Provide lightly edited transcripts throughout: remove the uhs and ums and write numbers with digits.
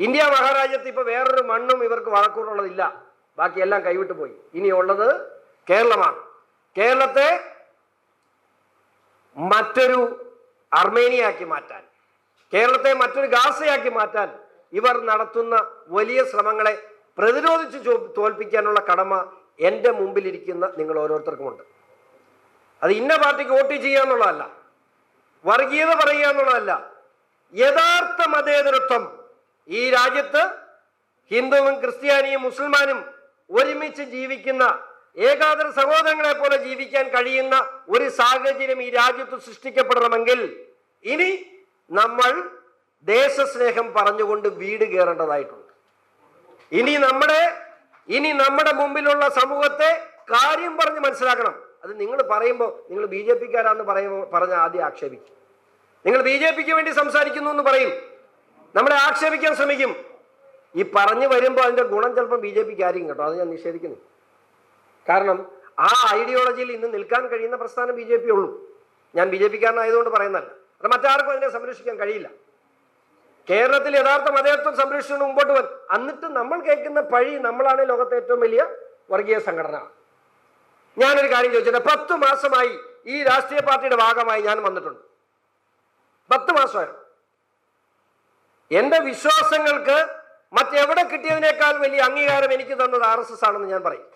India മഹാരാജ്യത്ത് ഇപ്പൊ വേറൊരു മണ്ണും ഇവർക്ക് വഴക്കൂടുള്ളതില്ല. ബാക്കിയെല്ലാം കൈവിട്ടു പോയി. ഇനിയുള്ളത് കേരളമാണ്. കേരളത്തെ മറ്റൊരു അർമേനിയാക്കി മാറ്റാൻ, കേരളത്തെ മറ്റൊരു ഗാസയാക്കി മാറ്റാൻ ഇവർ നടത്തുന്ന വലിയ ശ്രമങ്ങളെ പ്രതിരോധിച്ച് തോൽപ്പിക്കാനുള്ള കടമ എൻ്റെ മുമ്പിലിരിക്കുന്ന നിങ്ങൾ ഓരോരുത്തർക്കുമുണ്ട്. അത് ഇന്ന പാർട്ടിക്ക് വോട്ട് ചെയ്യുക എന്നുള്ളതല്ല, വർഗീയത പറയുക എന്നുള്ളതല്ല. യഥാർത്ഥ മതേതരത്വം ഈ രാജ്യത്ത് ഹിന്ദുവും ക്രിസ്ത്യാനിയും മുസൽമാനും ഒരുമിച്ച് ജീവിക്കുന്ന ഏകാദര സഹോദരങ്ങളെ പോലെ ജീവിക്കാൻ കഴിയുന്ന ഒരു സാഹചര്യം ഈ രാജ്യത്ത് സൃഷ്ടിക്കപ്പെടണമെങ്കിൽ ഇനി നമ്മൾ ദേശസ്നേഹം പറഞ്ഞുകൊണ്ട് വീട് കയറേണ്ടതായിട്ടുണ്ട്. ഇനി നമ്മുടെ മുമ്പിലുള്ള സമൂഹത്തെ കാര്യം പറഞ്ഞ് മനസ്സിലാക്കണം. അത് നിങ്ങൾ പറയുമ്പോൾ നിങ്ങൾ ബി ജെ പിക്കാരാന്ന് പറഞ്ഞ ആദ്യം ആക്ഷേപിക്കും. നിങ്ങൾ ബി ജെ പിക്ക് വേണ്ടി സംസാരിക്കുന്നു എന്ന് പറയും, നമ്മളെ ആക്ഷേപിക്കാൻ ശ്രമിക്കും. ഈ പറഞ്ഞു വരുമ്പോൾ അതിന്റെ ഗുണം ചിലപ്പോൾ ബി ജെ പിക്ക് ആയിരിക്കും കേട്ടോ, അത് ഞാൻ നിഷേധിക്കുന്നു. കാരണം ആ ഐഡിയോളജിയിൽ ഇന്ന് നിൽക്കാൻ കഴിയുന്ന പ്രസ്ഥാനം ബി ജെ പി ഉള്ളൂ. ഞാൻ ബി ജെ പിക്കാരനായതുകൊണ്ട് പറയുന്നതല്ല, അത് മറ്റാർക്കും അതിനെ സംരക്ഷിക്കാൻ കഴിയില്ല. കേരളത്തിൽ യഥാർത്ഥ മതേതരത്വം സംരക്ഷിച്ചുകൊണ്ട് മുമ്പോട്ട് വരും. എന്നിട്ട് നമ്മൾ കേൾക്കുന്ന പഴി നമ്മളാണ് ലോകത്തെ ഏറ്റവും വലിയ വർഗീയ സംഘടന. ഞാനൊരു കാര്യം ചോദിച്ചിട്ട്, 10 മാസമായി ഈ രാഷ്ട്രീയ പാർട്ടിയുടെ ഭാഗമായി ഞാൻ വന്നിട്ടുണ്ട്. 10 മാസമായിരുന്നു. എന്റെ വിശ്വാസങ്ങൾക്ക് മറ്റെവിടെ കിട്ടിയതിനേക്കാൾ വലിയ അംഗീകാരം എനിക്ക് തന്നത് RSS ആണെന്ന് ഞാൻ പറയും.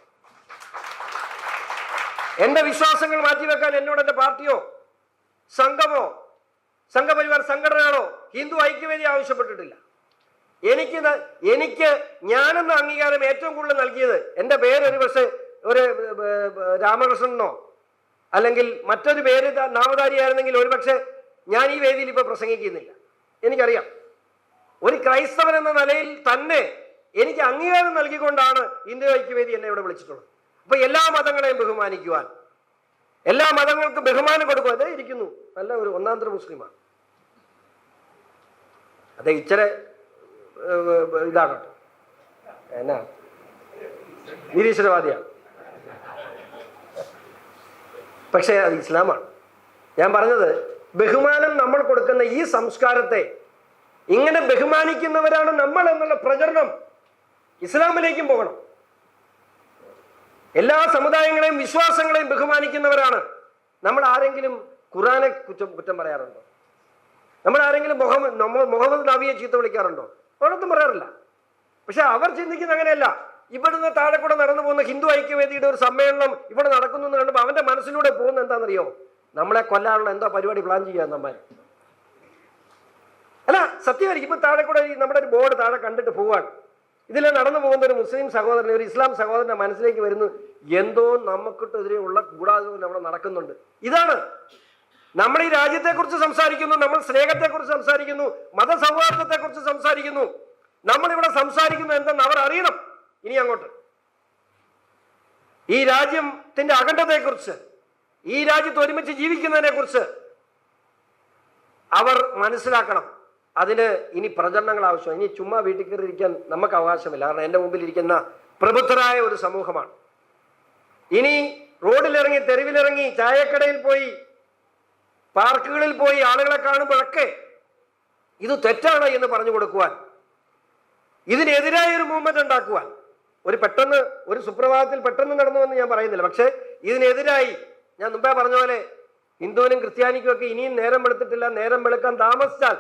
എന്റെ വിശ്വാസങ്ങൾ മാറ്റിവെക്കാൻ എന്നോട് എന്റെ പാർട്ടിയോ സംഘമോ സംഘപരിവാർ സംഘടനകളോ ഹിന്ദു ഐക്യവേദി ആവശ്യപ്പെട്ടിട്ടില്ല. എനിക്ക് ഞാനെന്ന അംഗീകാരം ഏറ്റവും കൂടുതൽ നൽകിയത്, എൻ്റെ പേര് ഒരു പക്ഷേ ഒരു രാമകൃഷ്ണനോ അല്ലെങ്കിൽ മറ്റൊരു പേര് നാമധാരിയായിരുന്നെങ്കിൽ ഒരു പക്ഷേ ഞാൻ ഈ വേദിയിൽ ഇപ്പൊ പ്രസംഗിക്കുന്നില്ല. എനിക്കറിയാം, ഒരു ക്രൈസ്തവൻ എന്ന നിലയിൽ തന്നെ എനിക്ക് അംഗീകാരം നൽകിക്കൊണ്ടാണ് ഹിന്ദു ഐക്യവേദി എന്നെ ഇവിടെ വിളിച്ചിട്ടുള്ളത്. അപ്പൊ എല്ലാ മതങ്ങളെയും ബഹുമാനിക്കുവാൻ, എല്ലാ മതങ്ങൾക്കും ബഹുമാനം കൊടുക്കുക. അതേ ഇരിക്കുന്നു, നല്ല ഒരു ഒന്നാന്തര മുസ്ലിമാണ്. അതെ ഇച്ചിരി ഇതാകട്ടെ, എന്നാ നിരീശ്വരവാദിയാണ്, പക്ഷേ അത് ഇസ്ലാമാണ്. ഞാൻ പറഞ്ഞത്, ബഹുമാനം നമ്മൾ കൊടുക്കുന്ന ഈ സംസ്കാരത്തെ ഇങ്ങനെ ബഹുമാനിക്കുന്നവരാണ് നമ്മൾ എന്നുള്ള പ്രചരണം ഇസ്ലാമിലേക്കും പോകണം. എല്ലാ സമുദായങ്ങളെയും വിശ്വാസങ്ങളെയും ബഹുമാനിക്കുന്നവരാണ് നമ്മൾ. ആരെങ്കിലും ഖുർആനെ കുറ്റം പറയാറുണ്ടോ? നമ്മൾ ആരെങ്കിലും മുഹമ്മദ് നബിയെ ചീത്ത വിളിക്കാറുണ്ടോ? അവിടൊന്നും പറയാറില്ല. പക്ഷെ അവർ ചിന്തിക്കുന്ന അങ്ങനെയല്ല. ഇവിടുന്ന് താഴെ കൂടെ നടന്നു പോകുന്ന ഹിന്ദു ഐക്യവേദിയുടെ ഒരു സമ്മേളനം ഇവിടെ നടക്കുന്നു എന്ന് കണ്ടപ്പോൾ അവന്റെ മനസ്സിലൂടെ പോകുന്ന എന്താണെന്നറിയോ? നമ്മളെ കൊല്ലാനുള്ള എന്തോ പരിപാടി പ്ലാൻ ചെയ്യാൻ നമ്മൾ. അല്ല, സത്യമായിരിക്കും. ഇപ്പൊ താഴെ കൂടെ നമ്മുടെ ഒരു ബോർഡ് താഴെ കണ്ടിട്ട് പോവാണ്. ഇതിലെ നടന്നു പോകുന്ന ഒരു മുസ്ലിം സഹോദരൻ, ഒരു ഇസ്ലാം സഹോദരന്റെ മനസ്സിലേക്ക് വരുന്നു, എന്തോ നമുക്കിട്ടെതിരെയുള്ള ഗൂഢാലോചന അവിടെ നടക്കുന്നുണ്ട്. ഇതാണ് നമ്മൾ ഈ രാജ്യത്തെക്കുറിച്ച് സംസാരിക്കുന്നു, നമ്മൾ സ്നേഹത്തെക്കുറിച്ച് സംസാരിക്കുന്നു, മതസൗഹാർദ്ദത്തെക്കുറിച്ച് സംസാരിക്കുന്നു. നമ്മളിവിടെ സംസാരിക്കുന്നു എന്തെന്ന് അവർ അറിയണം. ഇനി അങ്ങോട്ട് ഈ രാജ്യത്തിന്റെ അഖണ്ഡതയെക്കുറിച്ച്, ഈ രാജ്യത്ത് ഒരുമിച്ച് ജീവിക്കുന്നതിനെ കുറിച്ച് അവർ മനസ്സിലാക്കണം. അതിന് ഇനി പ്രചരണങ്ങൾ ആവശ്യമാണ്. ഇനി ചുമ്മാ വീട്ടിൽ കയറിയിരിക്കാൻ നമുക്ക് അവകാശമില്ല. കാരണം എൻ്റെ മുമ്പിൽ ഇരിക്കുന്ന പ്രബുദ്ധരായ ഒരു സമൂഹമാണ്. ഇനി റോഡിലിറങ്ങി, തെരുവിലിറങ്ങി, ചായക്കടയിൽ പോയി, പാർക്കുകളിൽ പോയി ആളുകളെ കാണുമ്പോഴൊക്കെ ഇത് തെറ്റാണ് എന്ന് പറഞ്ഞു കൊടുക്കുവാൻ, ഇതിനെതിരായ ഒരു മൂവ്മെന്റ് ഉണ്ടാക്കുവാൻ, ഒരു സുപ്രഭാതത്തിൽ പെട്ടെന്ന് നടന്നുവെന്ന് ഞാൻ പറയുന്നില്ല. പക്ഷെ ഇതിനെതിരായി, ഞാൻ മുമ്പേ പറഞ്ഞ പോലെ ഹിന്ദുവിനും ക്രിസ്ത്യാനിക്കും ഒക്കെ ഇനിയും നേരം വെളുത്തിട്ടില്ല, നേരം വെളുക്കാൻ താമസിച്ചാൽ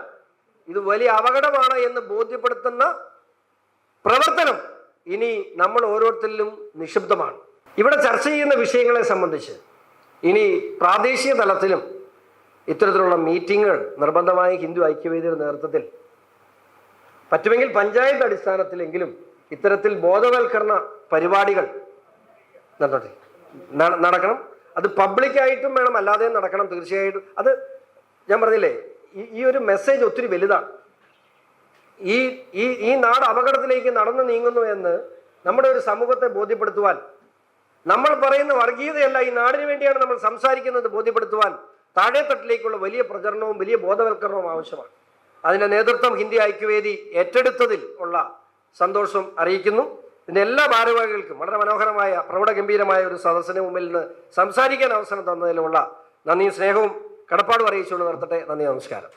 ഇത് വലിയ അപകടമാണ് എന്ന് ബോധ്യപ്പെടുത്തുന്ന പ്രവർത്തനം ഇനി നമ്മൾ ഓരോരുത്തരിലും നിക്ഷിപ്തമാണ്. ഇവിടെ ചർച്ച ചെയ്യുന്ന വിഷയങ്ങളെ സംബന്ധിച്ച് ഇനി പ്രാദേശിക തലത്തിലും ഇത്തരത്തിലുള്ള മീറ്റിങ്ങുകൾ നിർബന്ധമായി ഹിന്ദു ഐക്യവേദിയുടെ നേതൃത്വത്തിൽ, പറ്റുമെങ്കിൽ പഞ്ചായത്ത് അടിസ്ഥാനത്തിലെങ്കിലും ഇത്തരത്തിൽ ബോധവൽക്കരണ പരിപാടികൾ നടക്കണം. അത് പബ്ലിക്കായിട്ടും വേണം, അല്ലാതെയും നടക്കണം. തീർച്ചയായിട്ടും അത് ഞാൻ പറഞ്ഞില്ലേ, ഈ ഒരു മെസ്സേജ് ഒത്തിരി വലുതാണ്. ഈ നാട് അപകടത്തിലേക്ക് നടന്നു നീങ്ങുന്നു എന്ന് നമ്മുടെ ഒരു സമൂഹത്തെ ബോധ്യപ്പെടുത്തുവാൻ, നമ്മൾ പറയുന്ന വർഗീയതയല്ല, ഈ നാടിന് വേണ്ടിയാണ് നമ്മൾ സംസാരിക്കുന്നത് ബോധ്യപ്പെടുത്തുവാൻ താഴെത്തട്ടിലേക്കുള്ള വലിയ പ്രചരണവും വലിയ ബോധവൽക്കരണവും ആവശ്യമാണ്. അതിന്റെ നേതൃത്വം ഹിന്ദു ഐക്യവേദി ഏറ്റെടുത്തതിൽ ഉള്ള സന്തോഷം അറിയിക്കുന്നു. ഇതിന്റെ എല്ലാ ഭാരവാഹികൾക്കും വളരെ മനോഹരമായ പ്രൗഢഗംഭീരമായ ഒരു സദസ്സിന് മുമ്പിൽ നിന്ന് സംസാരിക്കാൻ അവസരം തന്നതിലുള്ള നന്ദിയും സ്നേഹവും കടപ്പാടും അറിയിച്ചുകൊണ്ട് നിർത്തട്ടെ. നന്ദി, നമസ്കാരം.